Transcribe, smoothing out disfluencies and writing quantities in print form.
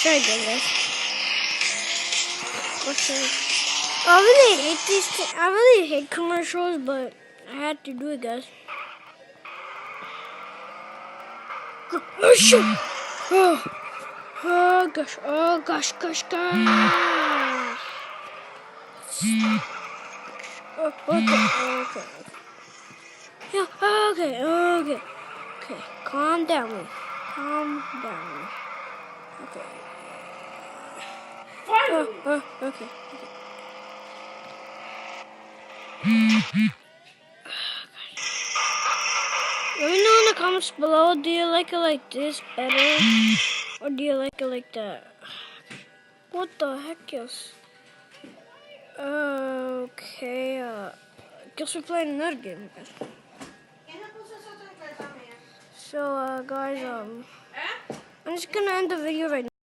Try again, guys. Okay. I really hate these. I really hate commercials, but I had to do it, guys. Oh shit! Oh gosh! Oh gosh! Gosh! Gosh! Oh, okay. Yeah. Okay. Calm down. Okay. Okay. Let me know in the comments below, do you like it like this better? Or do you like it like that? What the heck is... Okay, guess we're playing another game. So, guys, I'm just gonna end the video right now.